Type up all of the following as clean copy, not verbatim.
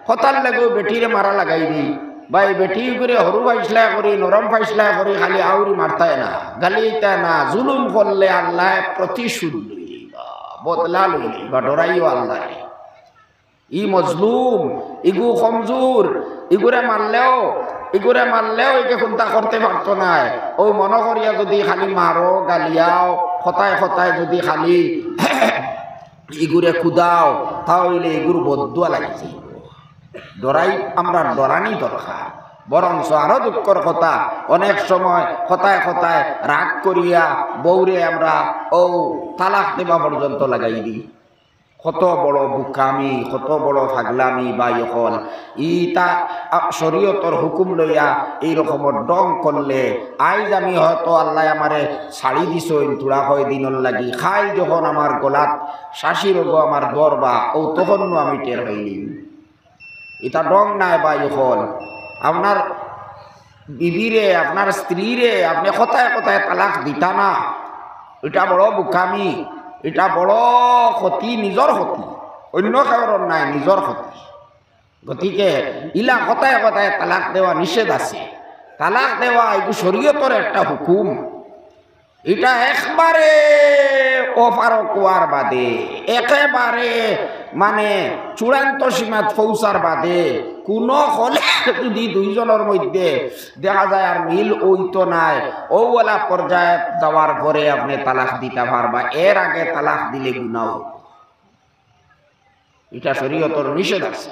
হতার লাগেও বেটিরে মারা লাগাই দিই ভাই বেটি করে হরু ফাইসলা করি নরম ফাইসলা করি খালি আউরি মারতায় না গালিতায় না জুলুম করলে আল্লাহ প্রতিশোধ লইবা বদলা লইবা ডরাইও আল্লাহ ই মজলুম ইগু কমজোর ইগুরে মারলেও একে চিন্তা করতে পারতো না ও মনে করিয়া যদি খালি মারো গালিয়াও খতায় যদি খালি ইগুরে খুদাও তাহলে এগুর বদুয়া লাগিছে ডরাই আমরা ডরানি দরকার বরঞ্চ আরো দুঃখর কথা অনেক সময় খতায় রাগ করিয়া বউরে আমরা ও তালাক দেবা পর্যন্ত লাগাই দিই কত বড় বুকামি কত বড় ফাগলামি বা ইহল ইটা শরীয়তর হুকুম লইয়া এই রকমের ডং করলে আইজ আমি হয়তো আল্লাহ আমারে ছাড়ি দিছইন তোরা হয় দিনর লাগি খাই যখন আমার গলাত শাসি রোগ আমার দরবা ও তখন আমি টের হইনি এটা ডং নাই বা ইহল আপনার বিবিরে আপনার স্ত্রীরে আপনি কথায় তালাক দিতা না এটা বড় বুকামি এটা বড় ক্ষতি নিজর ক্ষতি অন্য কারণ নাই নিজর ক্ষতি গতিকে ইলা কথায় তালাক দেওয়া নিষেধ আছে তালাক দেওয়া এই শরীয়তের একটা হুকুম এটা একবারে অপারক কোয়ার বাদে একেবারে মানে চূড়ান্ত সীমাত পৌঁছার বাদে কোনো হলে যদি দুইজনের মধ্যে দেখা যায় আর মিল ওইতো নাই ওলা পর্যায়ে যাওয়ার পরে আপনি তালাক দিতে পারবা এর আগে তালাক দিলে গুনাহ এটা শরীয়তের নিষেধ আছে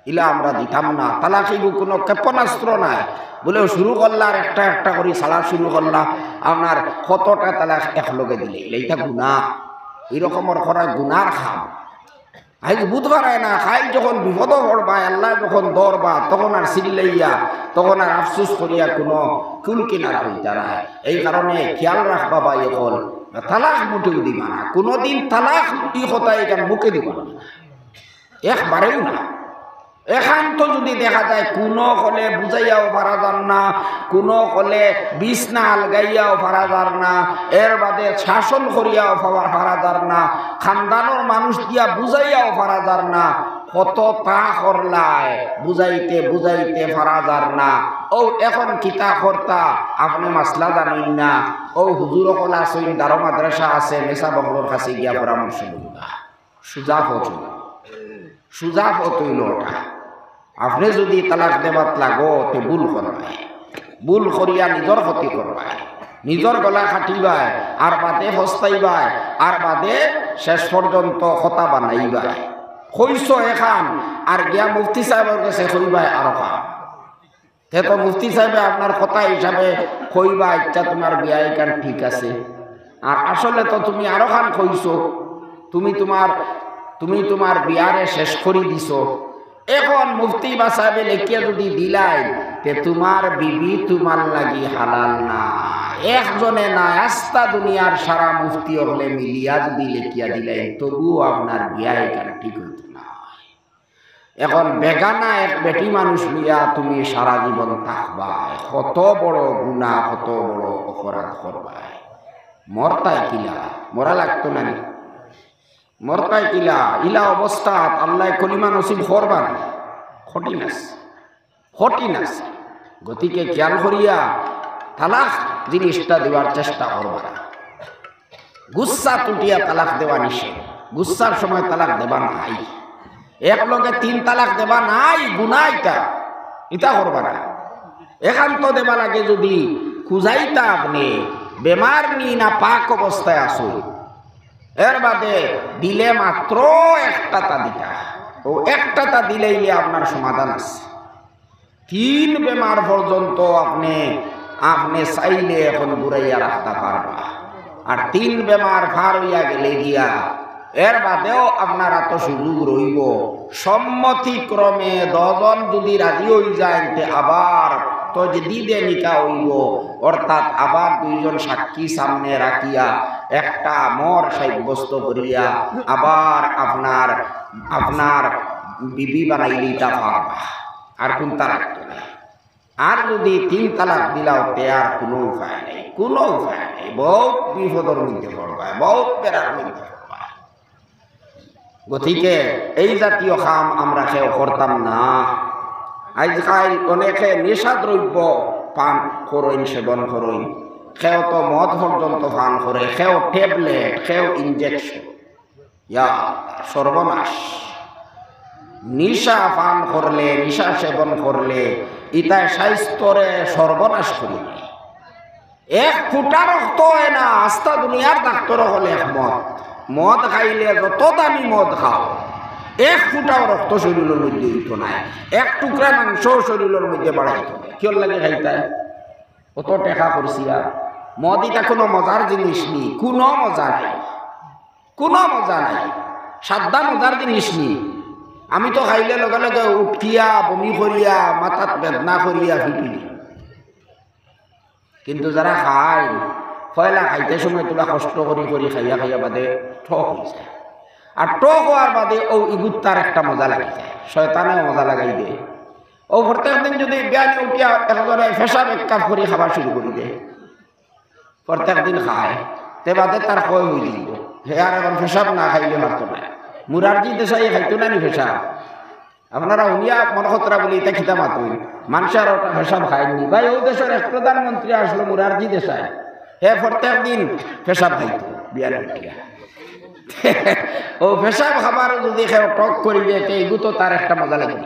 ইলা আমরা দিতাম না তালাক এগু কোনো ক্ষেপণাস্ত্র নাই বলে শুরু করলার একটা করে সালা শুরু করলা আপনার কতটা তালাক একলগে দিলে এইটা গুনাহ এরকমের করা গুনার খাম আজ বুধবার না খাই যখন বিপদ পড়বা আল্লাহ যখন দরবা তখন আর সিল্লাইয়া তখন আর আফসোস করিয়া কোনো কুল কিনারা হইতা না এই কারণে খেয়াল রাখবা বা এখন তালাক মুঠেও দিবা না কোনোদিন তালাক ই কথা এখান মুখে দিবা না একবারেও না একান্ত যদি দেখা যায় কোনো কলে বুঝাইয়াও পারা যান না কোনো কলে বিছনা আলগাইয়াও পারা যান না এর বাদে শাসন করিয়াও পারা যান না খানদানোর মানুষ দিয়া বুঝাইয়াও পারা যান না কত তা করলায় বুঝাইতে পারা যান না ও এখন কিতা কর্তা আপনি মাসলা জানেন না ও হুজুর কলা আছেন দারো মাদ্রাসা আছে মেসা বগলোর কাছে গিয়া পরামর্শ লইবা সুজা হইল ওটা আপনি যদি তালাক দেবাত লাগো তে ভুল করিয়া নিজর ক্ষতি করবাই নিজর গলা খাটিবাই আর বাদে হস্তাইবাই আর বাদে শেষ পর্যন্ত কথা বানাইবাই কইস এখান আর গিয়া মুফতি সাহেবের কাছে কইবাই আরো খান তে তো মুফতি সাহেবে আপনার কথা হিসাবে কইবা ইচ্ছা তোমার বিয়া এখান ঠিক আছে আর আসলে তো তুমি আরো খান কইস তুমি তোমার বিয়ারে শেষ করি দিছ এখন মুফতি বা সাহেবে লেখিয়া যদি দিলাই তে তোমার বিবি তোমার লাগি হালাল না একজনে না আস্তা দুনিয়ার সারা মুফতি হলে মিলিয়া যদি লেখিয়া দিলাই তবুও আপনার বিয়া এখানে ঠিক হইত না এখন বেগানা এক বেটি মানুষ লিয়া তুমি সারা জীবন থাকবা কত বড় গুনাহ কত বড় অপরাধ করবা মরতাই কিলা মরা লাগতো না মরতাই কিলা ইলা অবস্থা আল্লাহ কলিমা নসিব করবার হটিনাস গতিকে খেয়াল করিয়া তালাক জিনিসটা দেওয়ার চেষ্টা করবা গুচ্ছা টুটিয়া তালাক দেওয়া নিষেধ গুচ্ছার সময় তালাক দেবা নাই এক লগে 3 তালাক দেবা নাই গুনাইটা এটা করবা না একান্ত দেবা লাগে যদি খুঁজাইতা আপনি বেমার নি না পাক অবস্থায় আসুন এর বাদে দিলে মাত্র একটা তা দিতা ও একটা তা দিলেই আপনার সমাধান আছে 3 বেমার পর্যন্ত আপনি চাইলে এখন ঘুরাইয়া রাখতে পারবা আর 3 বেমার পার হইয়া গেলে গিয়া এর বাদেও আপনার এত সুযোগ রইব সম্মতিক্রমে 10 জন যদি রাজি হয়ে যায় আবার তো যে দিদে নিকা হইব অর্থাৎ আবার 2 জন সাক্ষী সামনে রাখিয়া একটা মর সাব্যস্ত করিয়া আবার আপনার বিবি বানাইলি তা পারবা আর কোন তালাক আর যদি 3 তালাক দিলাও তে আর কোনো উপায় নেই বহুত বিপদের মধ্যে পড়বা বহুত পেরার মধ্যে পড়বা গতিকে এই জাতীয় কাম আমরা কেউ করতাম না। আজকাল অনেকে নেশা দ্রব্য পান করেন, সেবন করেন। কেউ তো মদ পর্যন্ত পান করে, কেউ ট্যাবলেট, কেউ ইঞ্জেকশন। ইয়া সর্বনাশ! নিশা পান করলে, নিশা সেবন করলে ইতায় স্বাস্থ্যরে সর্বনাশ করি। এক ফুটা রক্ত হয় না, আস্থা দুনিয়ার ডাক্তার হলে একমত। মদ খাইলে যত দামি মদ খাও, এক ফুটাও রক্ত শরীরের মধ্যে হইতো না, এক টুকরা মাংস শরীরের মধ্যে বাড়াইতো না। কেউ লাগে খাইতায়? কত টেকা করছি। আর মদ এটা কোনো মজার জিনিস নেই, কোনো মজা নাই, কোনো মজা নাই, সাদা মজার জিনিস নেই। আমি তো খাইলে লগে লগে উঠিয়া বমি করিয়া মাথাত বেদনা করিয়া ফিটি। কিন্তু যারা খায়, পয়লা খাইতে সময় তোলা কষ্ট করি করি খাইয়া খাইয়া বাদে ঠক হয়ে যায়। আর টক হওয়ার বাদে ও ইগুত্তার একটা মজা লাগি যায়, শয়তানেও মজা লাগাই দেয়। ও প্রত্যেক দিন যদি বিয়ানে উঠিয়া একজনে ফেসা এক কাপ করে খাবার শুরু করে দেয়, প্রত্যেক দিন খায়, তে বাদে তার কয় হয়ে দিব। হে আর এখন ফেসাব না খাইলে মারতো না। মুরারজি দেশাই খাইতো না নি ফেসাব? আপনারা উনিয়া মনখতরা বলি এটা খিতা মাতুই, মানুষের ওটা ফেসাব খায়নি। ভাই ও দেশের এক প্রধানমন্ত্রী আসলো মুরারজি দেশাই, হে প্রত্যেক দিন ফেসাব খাইতো বিয়ানে উঠিয়া। ও ফেসাব খাবার যদি টক করি দিয়ে এগু তো তার একটা মজা লাগে।